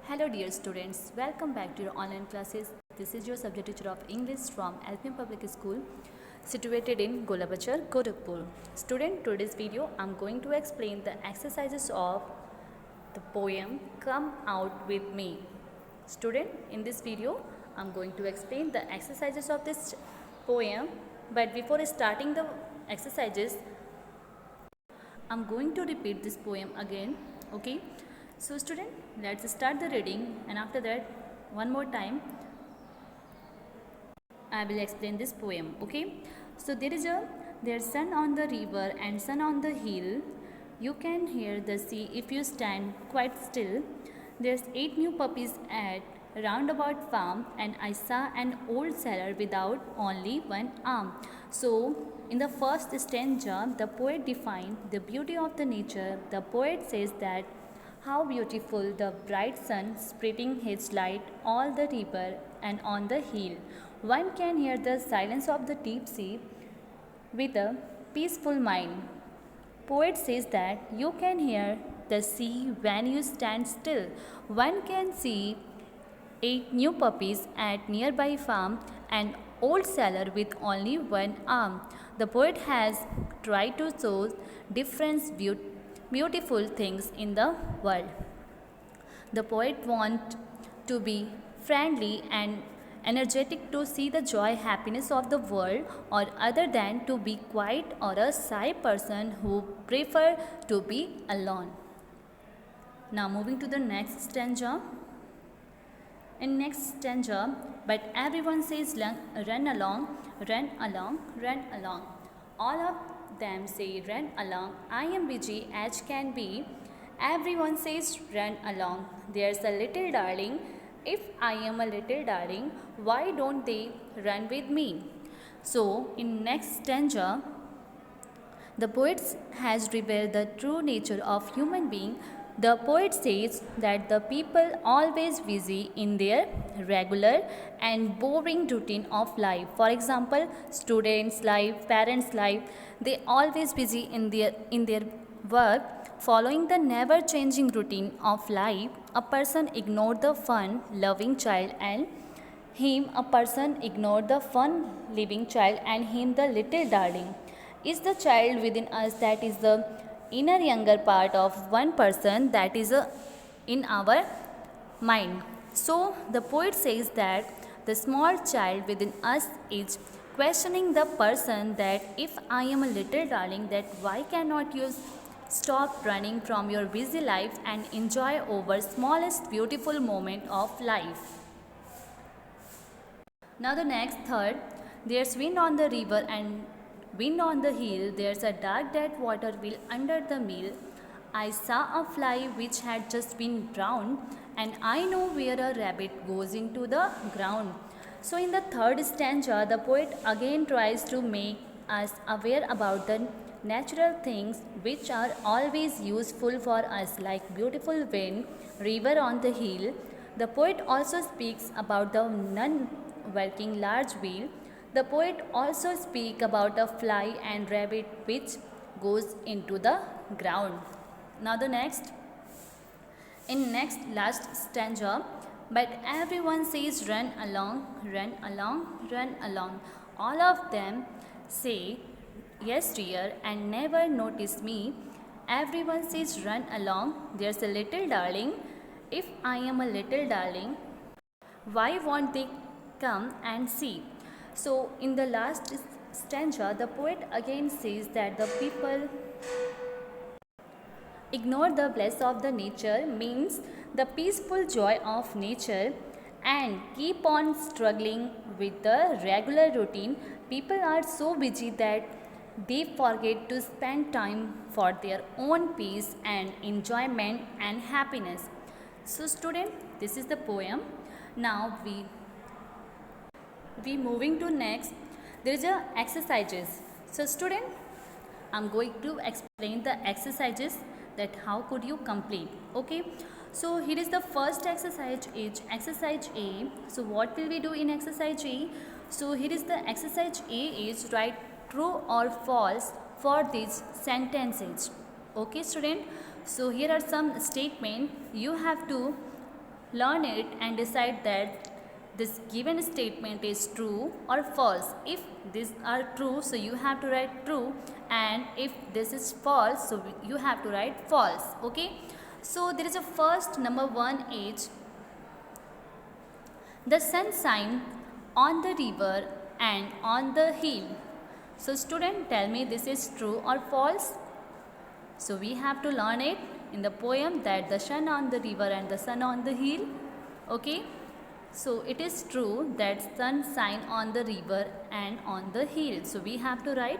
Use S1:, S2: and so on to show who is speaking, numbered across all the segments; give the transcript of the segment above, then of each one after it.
S1: Hello dear students, welcome back to your online classes. This is your subject teacher of English from LPM Public School situated in Golabachar, Gorakhpur. Student, today's video I am going to explain the exercises of the poem Come Out With Me. Student, in this video I am going to explain the exercises of this poem, but before starting the exercises I am going to repeat this poem again, okay? So student, let's start the reading, and after that one more time I will explain this poem, okay? So there's sun on the river and sun on the hill. You can hear the sea if you stand quite still. There's 8 new puppies at roundabout farm, and I saw an old sailor without only one arm. So in the first stanza, the poet defined the beauty of the nature. The poet says that how beautiful the bright sun spreading his light all the river and on the hill. One can hear the silence of the deep sea with a peaceful mind. Poet says that you can hear the sea when you stand still. One can see 8 new puppies at nearby farm, an old sailor with only one arm. The poet has tried to show different beautiful things in the world. The poet wants to be friendly and energetic to see the joy, happiness of the world, or other than to be quiet or a shy person who prefer to be alone. Now moving to the next stanza. In next stanza, but everyone says run along, run along, run along. All of them say run along. I am busy as can be. Everyone says run along. There's a little darling. If I am a little darling, why don't they run with me? So in next stanza, the poet has revealed the true nature of human being. The poet says that the people always busy in their regular and boring routine of life. For example, students' life, parents' life, they always busy in their work, following the never-changing routine of life. A person ignored the fun-loving child and him a person ignored the fun-living child and him the little darling. Is the child within us that is the inner younger part of one person that is in our mind. So the poet says that the small child within us is questioning the person that if I am a little darling, that why cannot you stop running from your busy life and enjoy over smallest beautiful moment of life. Now the next third, there's wind on the river and wind on the hill, there's a dark dead water wheel under the mill. I saw a fly which had just been drowned, and I know where a rabbit goes into the ground. So in the third stanza, the poet again tries to make us aware about the natural things which are always useful for us, like beautiful wind, river on the hill. The poet also speaks about the non-working large wheel. The poet also speaks about a fly and rabbit which goes into the ground. Now the next, in next last stanza, but everyone says run along, run along, run along. All of them say yes dear and never notice me. Everyone says run along, there's a little darling. If I am a little darling, why won't they come and see? So in the last stanza, the poet again says that the people ignore the bliss of the nature, means the peaceful joy of nature, and keep on struggling with the regular routine. People are so busy that they forget to spend time for their own peace and enjoyment and happiness. So student, this is the poem. Now we moving to next. There is a exercises. So student, I'm going to explain the exercises that how could you complete. Okay, so here is the first exercise, is exercise A. So what will we do in exercise A? So here is the exercise A is write true or false for these sentences. Okay student, so here are some statement you have to learn it and decide that this given statement is true or false. If these are true, so you have to write true, and if this is false, so you have to write false. Okay, so there is a first number 1 is the sun shine on the river and on the hill. So student, tell me this is true or false. So we have to learn it in the poem that the sun on the river and the sun on the hill. Okay, so it is true that sun shine on the river and on the hill. So we have to write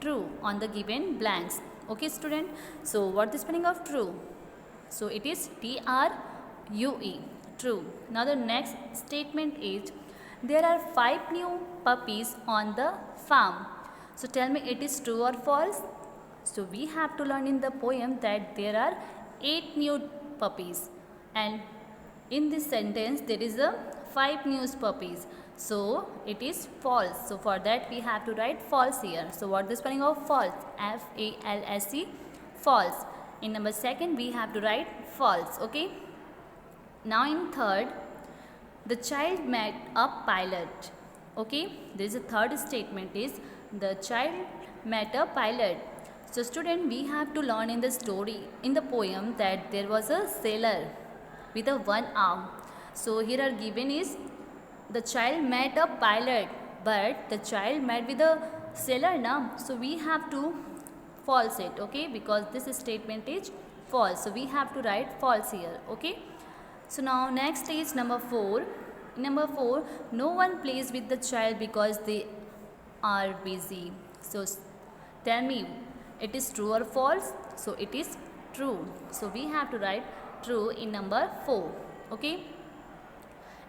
S1: true on the given blanks. Okay student, so what is spelling of true? So it is TRUE, true. Now the next statement is there are 5 new puppies on the farm. So tell me it is true or false? So we have to learn in the poem that there are 8 new puppies, and in this sentence there is a 5 new puppies. So it is false. So for that we have to write false here. So what is the spelling of false? F-A-L-S-E, false. In number second we have to write false. Okay. Now in third, the child met a pilot. Okay, there is a third statement is the child met a pilot. So student, we have to learn in the story, in the poem, that there was a sailor with a one arm. So here are given is the child met a pilot, but the child met with a sailor now. So we have to false it, okay, because this statement is false. So we have to write false here. Okay. So now next is number 4. In number 4, no one plays with the child because they are busy. So tell me, it is true or false? So it is true. So we have to write true in number 4. Okay.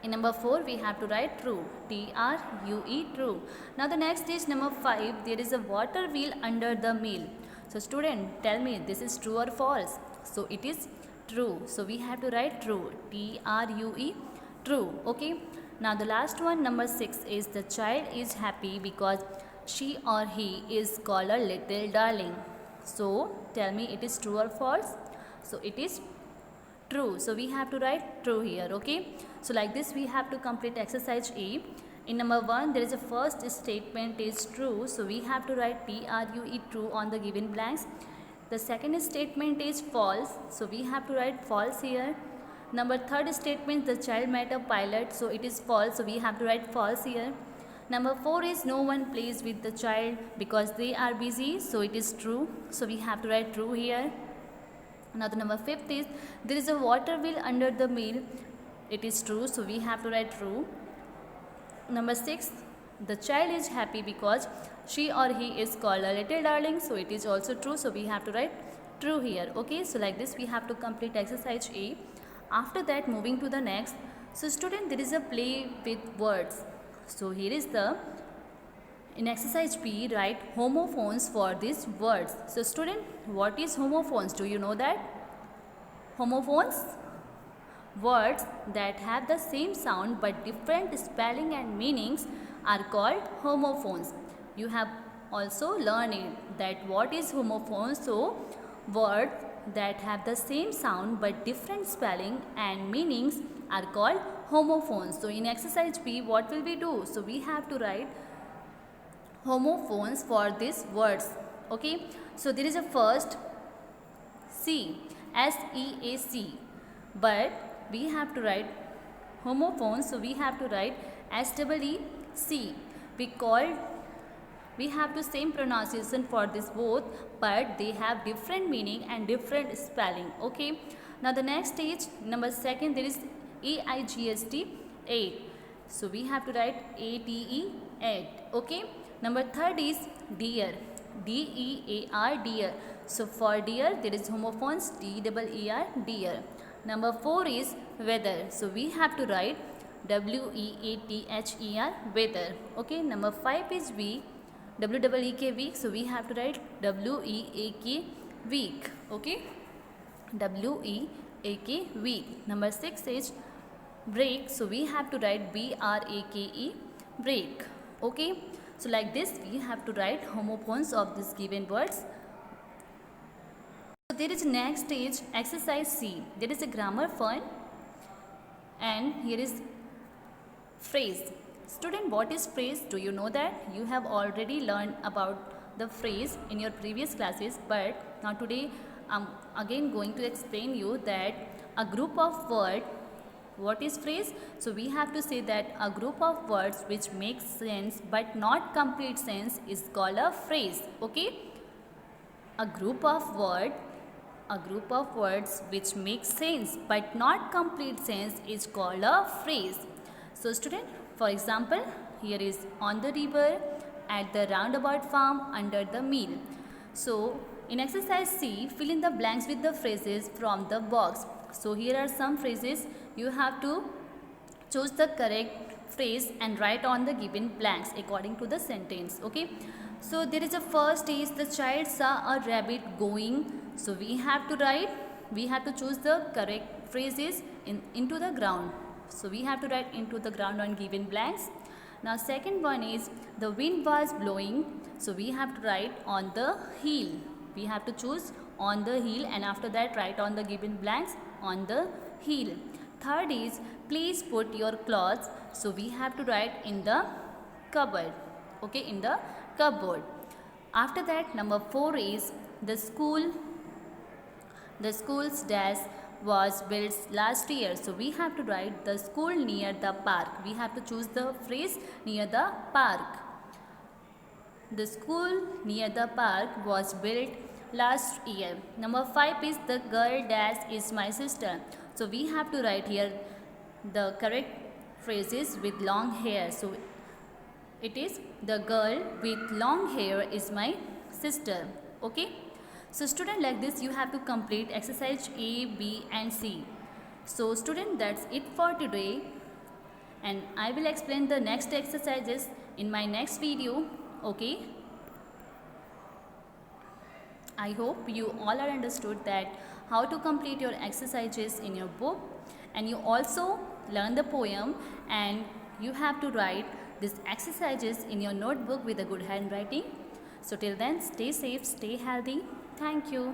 S1: In number 4 we have to write true, T-R-U-E, true. Now the next is number 5, there is a water wheel under the mill. So student, tell me this is true or false? So it is true. So we have to write true, T-R-U-E, true. Okay. Now the last one, number 6, is the child is happy because she or he is called a little darling. So tell me it is true or false? So it is true. So we have to write true here. Okay. So like this we have to complete exercise A. In number 1 there is a first statement is true. So we have to write T-R-U-E, true, on the given blanks. The second statement is false. So we have to write false here. Number 3rd statement, the child met a pilot. So it is false. So we have to write false here. Number 4 is no one plays with the child because they are busy. So it is true. So we have to write true here. Now the number 5th is there is a water wheel under the mill. It is true. So we have to write true. Number 6, the child is happy because she or he is called a little darling. So it is also true. So we have to write true here. Okay. So like this we have to complete exercise A. After that, moving to the next. So student, there is a play with words. So here is the, in exercise B, write homophones for these words. So student, what is homophones? Do you know that? Homophones? Words that have the same sound but different spelling and meanings are called homophones. You have also learned it, that what is homophones. So words that have the same sound but different spelling and meanings are called homophones. So in exercise B, what will we do? So we have to write homophones for these words. Okay. So there is a first C, S-E-A-C, but we have to write homophones. So we have to write S-E-E-C. We have the same pronunciation for this both, but they have different meaning and different spelling. Okay. Now the next stage, number 2nd, there is A-I-G-S-T, 8. So we have to write A-T-E, 8. Okay. Number 3rd is deer, D-E-A-R, deer. So for deer there is homophones, D-E-E-R, deer. Number 4 is weather. So we have to write W-E-A-T-H-E-R, weather. Okay. Number 5 is week, W-E-E-K, week. So we have to write W-E-A-K, week. Okay. W-E-A-K, week. Number 6 is break. So we have to write B-R-A-K-E, break. Okay. So like this we have to write homophones of these given words. So there is next stage, exercise C. There is a grammar fun. And here is phrase. Student, what is phrase? Do you know that? You have already learned about the phrase in your previous classes, but now today I'm again going to explain you that a group of words. What is phrase? So we have to say that a group of words which makes sense but not complete sense is called a phrase. Okay? A group of words which make sense but not complete sense is called a phrase. So student, for example, here is on the river, at the roundabout farm, under the mill. So in exercise C, fill in the blanks with the phrases from the box. So here are some phrases. You have to choose the correct phrase and write on the given blanks according to the sentence. Okay. So there is a first is the child saw a rabbit going. So we have to choose the correct phrases into the ground. So we have to write into the ground on given blanks. Now second one is the wind was blowing. So we have to write on the hill. We have to choose on the hill and after that write on the given blanks on the hill. Third is please put your clothes. So we have to write in the cupboard. Okay, in the cupboard. After that, number 4 is the school's dash was built last year. So we have to write the school near the park. We have to choose the phrase near the park. The school near the park was built last year. Number 5 is the girl dash is my sister. So we have to write here the correct phrases with long hair. So it is the girl with long hair is my sister. Okay. So student, like this you have to complete exercise A, B and C. So student, that's it for today. And I will explain the next exercises in my next video. Okay. I hope you all are understood that how to complete your exercises in your book, and you also learn the poem and you have to write these exercises in your notebook with a good handwriting. So till then, stay safe, stay healthy. Thank you.